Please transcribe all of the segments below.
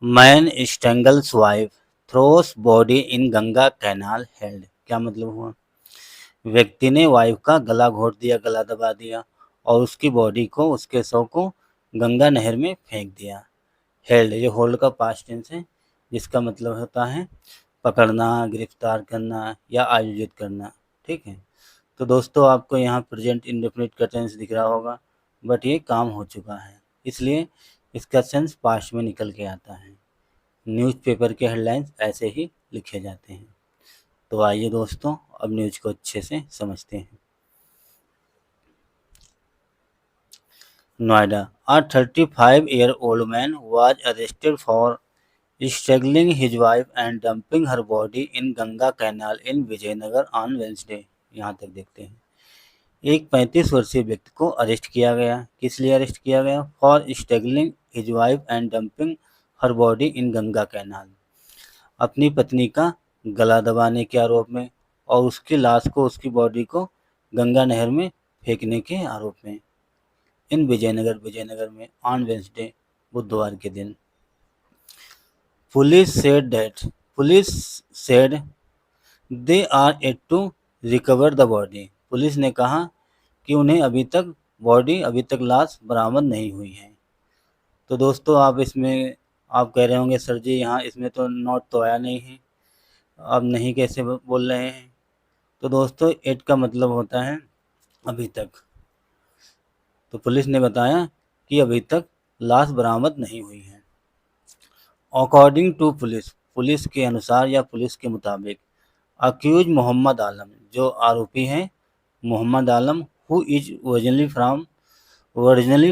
Man strangles wife throws body in Ganga canal held. क्या मतलब हुआ? व्यक्ति ने वाइफ का गला घोट दिया, गला दबा दिया और उसकी बॉडी को, उसके शव को गंगा नहर में फेंक दिया। हेल्ड, ये होल्ड का पास्ट टेंस है, जिसका मतलब होता है पकड़ना, गिरफ्तार करना या आयोजित करना। ठीक है। तो दोस्तों, आपको यहाँ प्रेजेंट इंडेफिनिट का टेंस दिख रहा होगा, बट ये काम हो चुका है, इसलिए इसका सेंस पास्ट में निकल के आता है। न्यूज़पेपर के हेडलाइंस ऐसे ही लिखे जाते हैं। तो आइए दोस्तों, अब न्यूज़ को अच्छे से समझते हैं। Noida, a 35-year-old man was arrested for strangling his wife and dumping her body in Ganga Canal in Vijayanagar on Wednesday। यहाँ तक देखते हैं। एक 35 वर्षीय व्यक्ति को अरेस्ट किया गया। किस लिए अरेस्ट किया गया? For struggling his wife and dumping her body in Ganga canal. अपनी पत्नी का गला दबाने के आरोप में और उसकी लाश को, उसकी बॉडी को गंगा नहर में फेंकने के आरोप में। इन विजयनगर में ऑन वेंसडे, बुधवार के दिन। Police said they are at to recover the body. Police ने कहा कि उन्हें अभी तक लाश बरामद नहीं हुई है। तो दोस्तों, आप कह रहे होंगे सर जी, यहाँ इसमें तो नॉट तो आया नहीं है, आप नहीं कैसे बोल रहे हैं? तो दोस्तों, एट का मतलब होता है अभी तक। तो पुलिस ने बताया कि अभी तक लाश बरामद नहीं हुई है। अकॉर्डिंग टू पुलिस के अनुसार या पुलिस के मुताबिक, अक्यूज मोहम्मद आलम, जो आरोपी हैं, Mohammad Alam, who is originally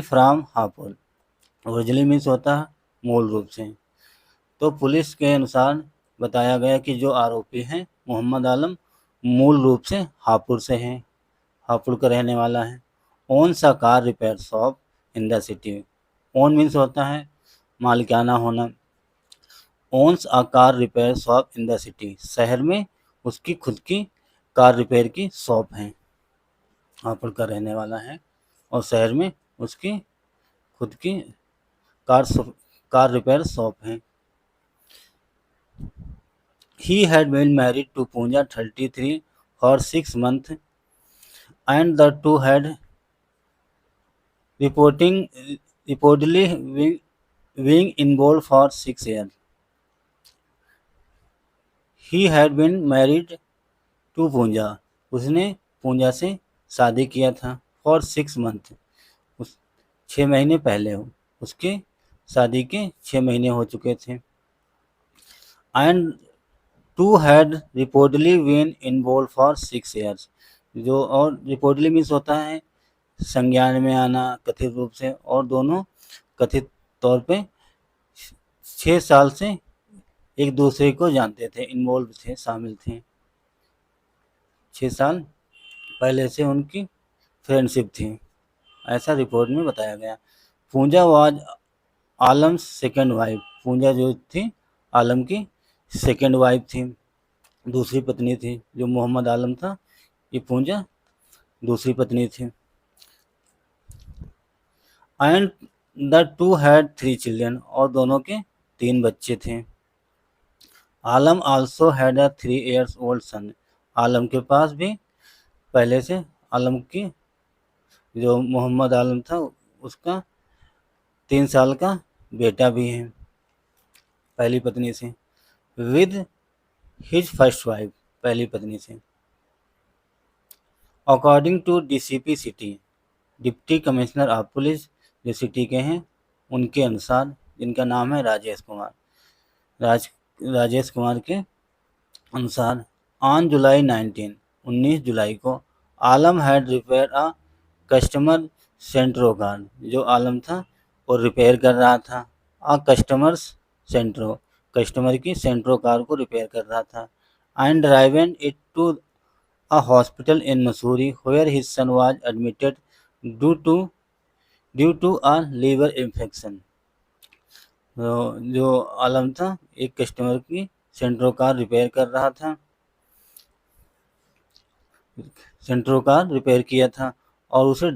from Hapur. Originally means होता है मूल रूप से। तो पुलिस के अनुसार बताया गया कि जो आरोपी हैं मोहम्मद आलम, मूल रूप से हापुड़ से हैं, हापुड़ का रहने वाला है। Owns a car repair shop in the city. Own means होता है मालिकाना होना। Owns a car repair shop in the city, शहर में उसकी खुद की कार रिपेयर की शॉप है, हापुड़ का रहने वाला है और शहर में उसकी खुद की कार कार रिपेयर शॉप है। He had been married to Pooja 33 for 6 months and the two had reporting, reportedly being involved for 6 years. He had been married to Pooja. उसने पूंजा से शादी किया था। फॉर 6 मंथ, उस 6 महीने पहले हो, उसके शादी के 6 महीने हो चुके थे। And two had reportedly been involve for 6 years। जो और रिपोर्टली मीन्स होता है संज्ञान में आना कथित रूप से, और दोनों कथित तौर पे 6 साल से एक दूसरे को जानते थे, इन्वॉल्व थे, शामिल थे। 6 साल पहले से उनकी फ्रेंडशिप थी, ऐसा रिपोर्ट में बताया गया। Pooja was Alam second wife. Pooja जो थी आलम की सेकेंड वाइफ थी, दूसरी पत्नी थी। जो मोहम्मद आलम था, ये पूंजा दूसरी पत्नी थी। And the two had 3 children, और दोनों के 3 बच्चे थे। Alam also had a 3 years old son. Alam के पास भी पहले से, आलम की जो मोहम्मद आलम था उसका 3 साल का बेटा भी है पहली पत्नी से, विद हिज फर्स्ट वाइफ, पहली पत्नी से। According to DCP city, deputy commissioner of police, जो सिटी के हैं, उनके अनुसार, जिनका नाम है राजेश कुमार, राजेश कुमार के अनुसार, ऑन जुलाई 19 जुलाई को Alam had repair a customer Santro car. जो आलम था वो रिपेयर कर रहा था अ कस्टमर्स सेंट्रो, कस्टमर की सेंट्रो कार को रिपेयर कर रहा था। And driven it to a hospital in Missouri where his son was admitted due to due to a liver infection। जो आलम था एक कस्टमर की सेंट्रो कार रिपेयर कर रहा था, सेंट्रो कार रिपेयर किया था और उसे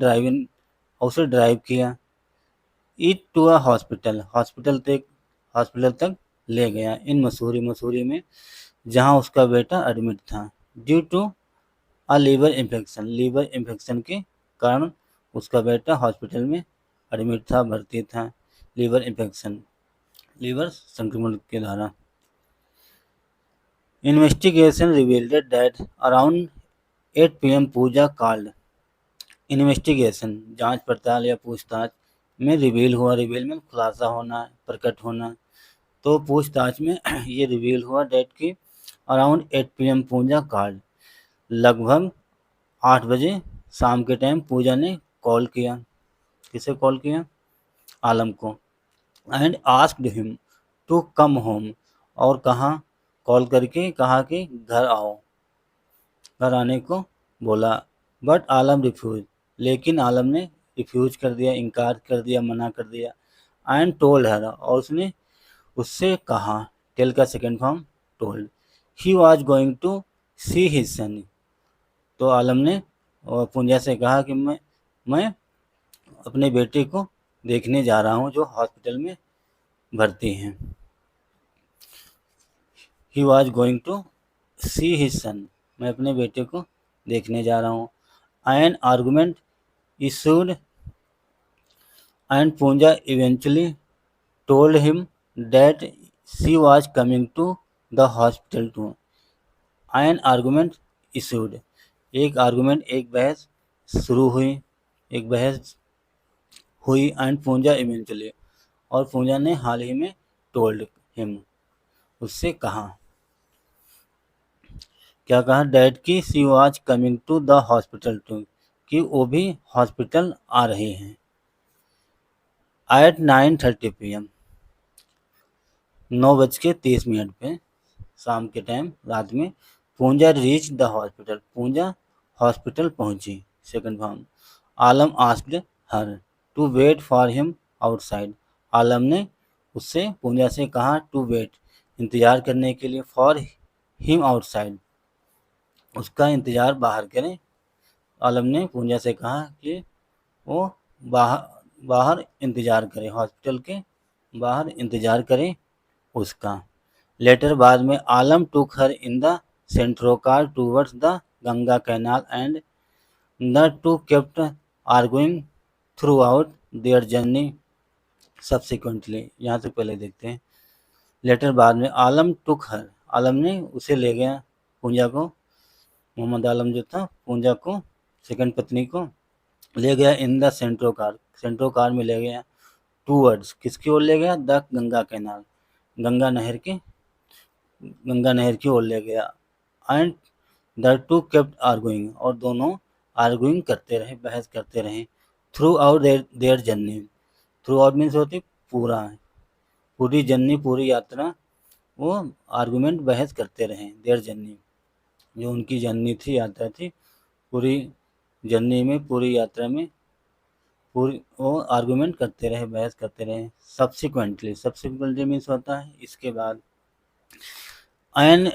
ड्राइव किया। It to a hospital, hospital hospital तक ले गया इन मसूरी में, जहां उसका बेटा एडमिट था। Due to a liver infection के कारण उसका बेटा हॉस्पिटल में एडमिट था, भर्ती था। लीवर संक्रमण के द्वारा। Investigation revealed that around 8 PM Pooja called. Investigation जांच पड़ताल या पूछताछ में रिवील में खुलासा होना, प्रकट होना। तो पूछताछ में ये रिवील हुआ डेट की अराउंड 8 PM पूजा कॉल्ड, लगभग 8 बजे शाम के टाइम पूजा ने कॉल किया। किसे कॉल किया? आलम को। And asked him to come home, और कॉल करके कहा कि घर आओ, घर आने को बोला। बट आलम रिफ्यूज, लेकिन आलम ने रिफ्यूज कर दिया, इनकार कर दिया, मना कर दिया। एंड टोल्ड हर, और उसने उससे कहा, टेल का second form told, he was going to see his son. तो आलम ने पूंजा से कहा कि मैं अपने बेटे को देखने जा रहा हूँ जो हॉस्पिटल में भर्ती हैं। He was going to see his son, मैं अपने बेटे को देखने जा रहा हूँ। An argument issued and Pooja eventually told him that she was coming to the hospital too. An argument issued. एक बहस शुरू हुई, एक बहस हुई। एंड पूंजा इवेंचुअली, और पूंजा ने हाल ही में टोल्ड हिम, उससे कहा, क्या कहा? डैड की she was coming to the hospital too, कि वो भी हॉस्पिटल आ रहे हैं। एट 9:30 PM, 9:30 पे शाम के टाइम, रात में, Punja reach the hospital, Punja hospital पहुंची। Second form, Alam asked her to wait for him outside, Alam ने उससे पूंजा से कहा टू वेट, इंतजार करने के लिए, फॉर हिम आउटसाइड, उसका इंतजार बाहर करें। आलम ने पूंजा से कहा कि वो बाहर इंतजार करे, हॉस्पिटल के बाहर इंतजार करे उसका। लेटर बाद में, Alam took her in the Santro car towards the Ganga canal and the two kept arguing throughout their journey subsequently. यहाँ से पहले देखते हैं। लेटर बाद में, आलम टूक हर, आलम ने उसे ले गया, पूंजा को, मोहम्मद आलम जो था, पूंजा को, सेकंड पत्नी को ले गया इन द सेंट्रो कार में ले गया। टूवर्ड्स, किसकी ओर ले गया? द गंगा कैनाल, गंगा नहर की ओर ले गया। And the two kept arguing, और दोनों आर्गुइंग करते रहे, बहस करते रहे। Through out their journey, through out means होती पूरी जर्नी, पूरी यात्रा वो आर्गुमेंट, बहस करते रहे। देयर जर्नी, जो उनकी जर्नी थी, यात्रा थी, पूरी जर्नी में, पूरी यात्रा में वो आर्गुमेंट करते रहे, बहस करते रहे। सब्सिक्वेंटली मीन्स होता है इसके बाद। एन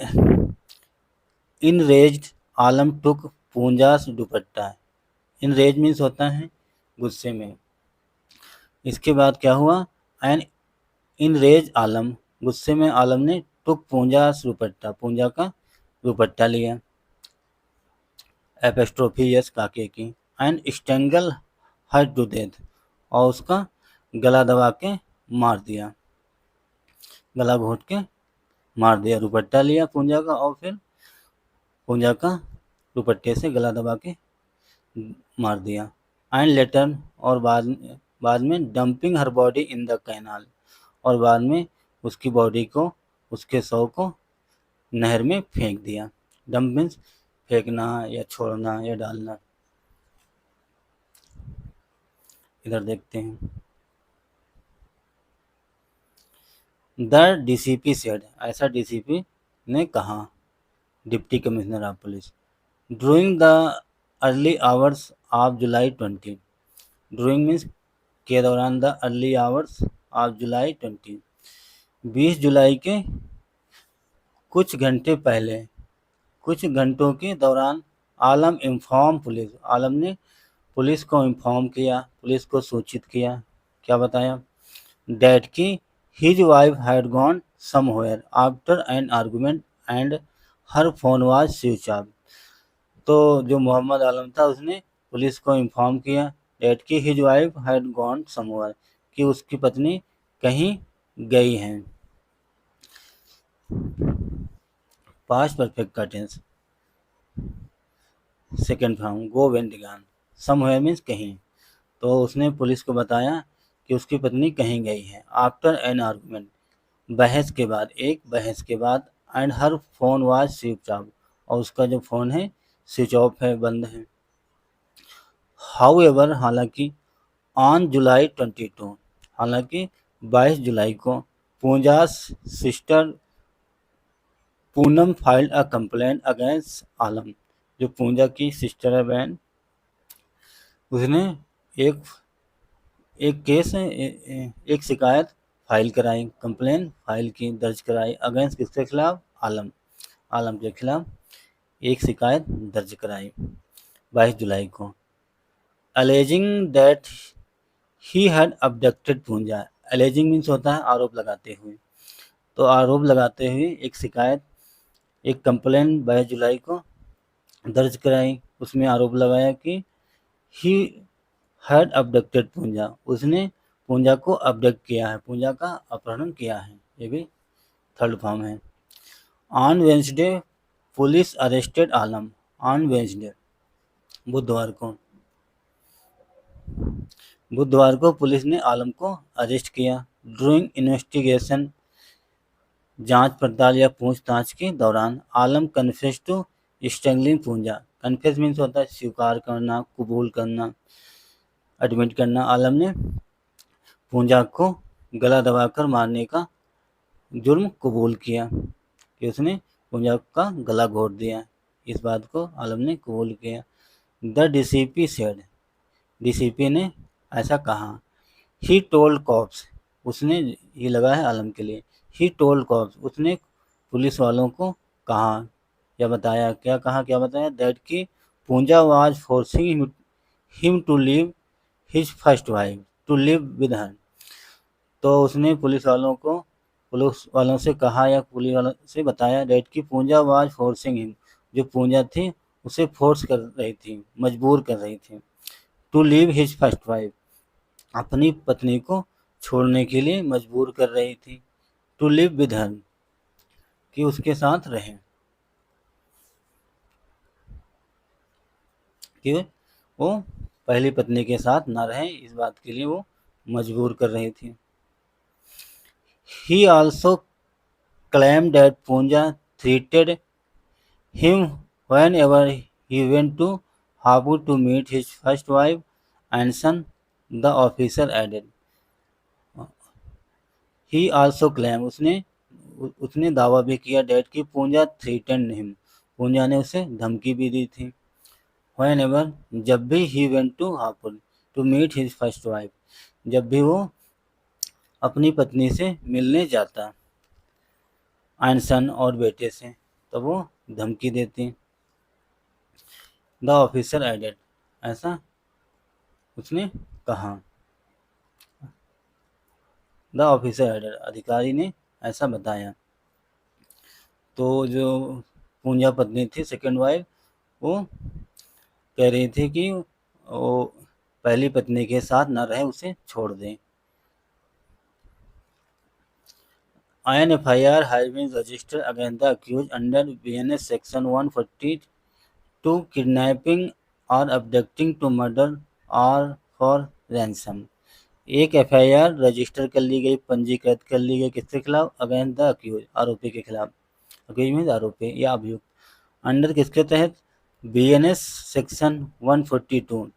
इनरेज्ड आलम टुक पूंजास दुपट्टा, इनरेज मीन्स होता है गुस्से में। इसके बाद क्या हुआ? एन इनरेज आलम, गुस्से में आलम ने टुक पूंजास दुपट्टा, पूंजा का दुपट्टा लिया, एपिस्ट्रोफी यस काके की। And strangle her to death, और उसका गला दबा के मार दिया, गला घोट के मार दिया। दुपट्टा लिया पूंजा का, और फिर पूंजा का दुपट्टे से गला दबा के मार दिया। एंड लेटर, और बाद में dumping her body in the canal, और बाद में उसकी बॉडी को, उसके शव को नहर में फेंक दिया। डंप मीन्स फेंकना या छोड़ना या डालना। इधर देखते हैं। द डीसीपी सेड, ऐसा डीसीपी ने कहा, deputy commissioner of police. During the early hours of July 20, during means के दौरान, the early hours of July 20, 20 जुलाई के कुछ घंटे पहले, कुछ घंटों के दौरान, आलम इन्फॉर्म पुलिस, आलम ने पुलिस को इन्फॉर्म किया, पुलिस को सूचित किया। क्या बताया? डैट की His wife had gone somewhere after an argument and her phone was switched off. तो जो मोहम्मद आलम था उसने पुलिस को इन्फॉर्म किया डेट कि his wife had gone somewhere कि उसकी पत्नी कहीं गई हैं। पास्ट परफेक्ट का tense second form go went gone somewhere means कहीं। तो उसने पुलिस को बताया कि उसकी पत्नी कहीं गई है। आफ्टर एन आर्गुमेंट बहस के बाद, एक बहस के बाद, and her phone was switch off और उसका जो फ़ोन है स्विच ऑफ है, बंद है। हाउएवर हालांकि ऑन जुलाई 22 हालांकि 22 जुलाई को Punja's sister Poonam filed a complaint against Alam. जो पूंजा की सिस्टर है, बहन, उसने एक एक केस एक शिकायत फाइल कराई, कंप्लेन फाइल की, दर्ज कराई अगेंस्ट किसके खिलाफ? आलम। आलम के खिलाफ एक शिकायत दर्ज कराई 22 जुलाई को। Alleging that he had abducted Pooja. Alleging means होता है आरोप लगाते हुए। तो आरोप लगाते हुए एक शिकायत, एक कंप्लेन 22 जुलाई को दर्ज कराई। उसमें आरोप लगाया कि ही हैड अबडक्टेड पूंजा, उसने पूंजा को अबडक्ट किया है, पूंजा का अपहरण किया है। ये भी थर्ड फॉर्म है। On Wednesday police arrested Alam. On Wednesday बुधवार को पुलिस ने आलम को अरेस्ट किया। ड्यूरिंग इन्वेस्टिगेशन जांच पड़ताल या पूछताछ के दौरान Alam confess to strangling Punja. Confess means होता है स्वीकार करना, कबूल करना, एडमिट करना। आलम ने पूंजा को गला दबाकर मारने का जुर्म कबूल किया कि उसने पूंजा का गला घोट दिया। इस बात को आलम ने कबूल किया। द डीसीपी सेड, डीसीपी ने ऐसा कहा। ही टोल्ड कॉप्स, उसने, ये लगा है आलम के लिए। ही टोल्ड कॉप्स, उसने पुलिस वालों को कहा या बताया, क्या कहा क्या बताया? दैट कि Pooja was forcing him to leave his first wife to live with her. तो उसने पुलिस वालों से कहा या पुलिस वालों से बताया दैट कि पूंजा वाज फोर्सिंग हिम, जो पूंजा थी उसे फोर्स कर रही थी, मजबूर कर रही थी। To leave his first wife, अपनी पत्नी को छोड़ने के लिए मजबूर कर रही थी। टू लिव विद हर, कि उसके साथ रहे, कि वो पहली पत्नी के साथ ना रहे, इस बात के लिए वो मजबूर कर रही थी। He also claimed that Punja treated him whenever he went to Habur to meet his first wife and son, the officer added. He also claimed, उसने दावा भी किया डेट कि पूंजा threatened him, पूंजा ने उसे धमकी भी दी थी। Whenever, जब भी he went to Habur to meet his first wife, जब भी वो अपनी पत्नी से मिलने जाता, एंड सन, और बेटे से, तो वो धमकी देती। द ऑफिसर एडेड, ऐसा उसने कहा। द ऑफिसर एडेड, अधिकारी ने ऐसा बताया। तो जो पूंजा पत्नी थी, सेकंड वाइफ, वो कह रही थी कि वो पहली पत्नी के साथ न रहे, उसे छोड़ दें। An FIR has been registered against the accused under BNS Section 142, kidnapping or abducting to murder or for ransom। एक एफआईआर रजिस्टर कर ली गई, पंजीकृत कर ली गई, किसके खिलाफ? अगेंस्ट द अक्यूज, आरोपी के खिलाफ। अक्यूज मीन्स आरोपी या अभियुक्त। अंडर किसके तहत? बीएनएस सेक्शन 142,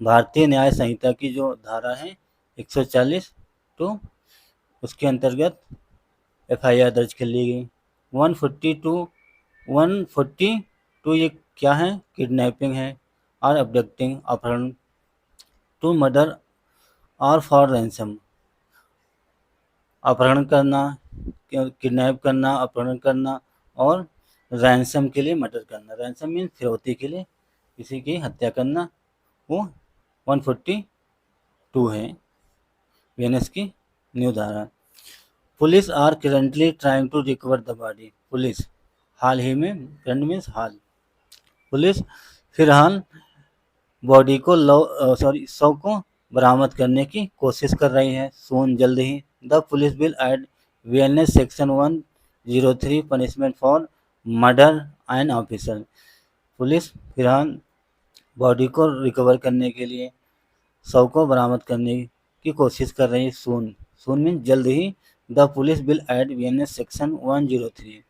भारतीय न्याय संहिता की जो धारा है 140, तो उसके अंतर्गत एफआईआर दर्ज कर ली गई। 142 ये क्या है? किडनैपिंग है, और अबडक्टिंग, अपहरण, टू मर्डर और फॉर रैंसम, अपहरण करना, किडनैप करना, अपहरण करना, और रैंसम के लिए मर्डर करना। रैंसम मीन्स फिरौती के लिए किसी की हत्या करना, वो 142 है बीएनएस की न्यू धारा। Police are currently trying to recover the body. Police हाल ही में, करंट मीन्स हाल। पुलिस फिलहाल बॉडी को शव को बरामद करने की कोशिश कर रही है। सून जल्द ही the police will add VNS section 103 punishment for murder and officer. Police फिलहाल बॉडी को रिकवर करने के लिए, शव को बरामद करने की कोशिश कर रही है। सून, सून मीन जल्द ही the police will add VNS section 103।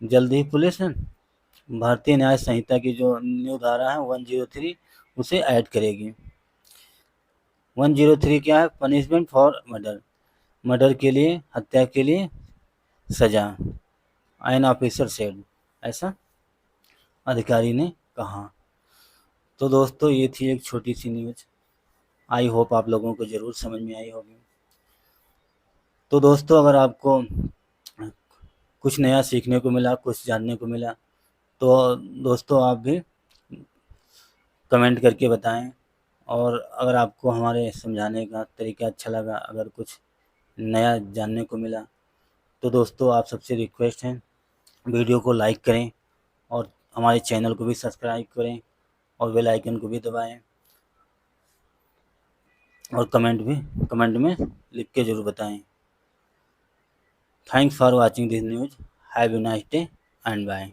जल्द ही पुलिस भारतीय न्याय संहिता की जो न्यू धारा है 103 उसे ऐड करेगी। 103 क्या है? पनिशमेंट फॉर मर्डर, मर्डर के लिए, हत्या के लिए सजा। एन ऑफिसर सेड, ऐसा अधिकारी ने कहा। तो दोस्तों ये थी एक छोटी सी न्यूज। आई होप आप लोगों को ज़रूर समझ में आई होगी। तो दोस्तों अगर आपको कुछ नया सीखने को मिला, कुछ जानने को मिला, तो दोस्तों आप भी कमेंट करके बताएं। और अगर आपको हमारे समझाने का तरीका अच्छा लगा, अगर कुछ नया जानने को मिला, तो दोस्तों आप सबसे रिक्वेस्ट है वीडियो को लाइक करें और हमारे चैनल को भी सब्सक्राइब करें और बेल आइकन को भी दबाएं और कमेंट में लिख के ज़रूर बताएं। Thanks for watching this news. Have a nice day and bye.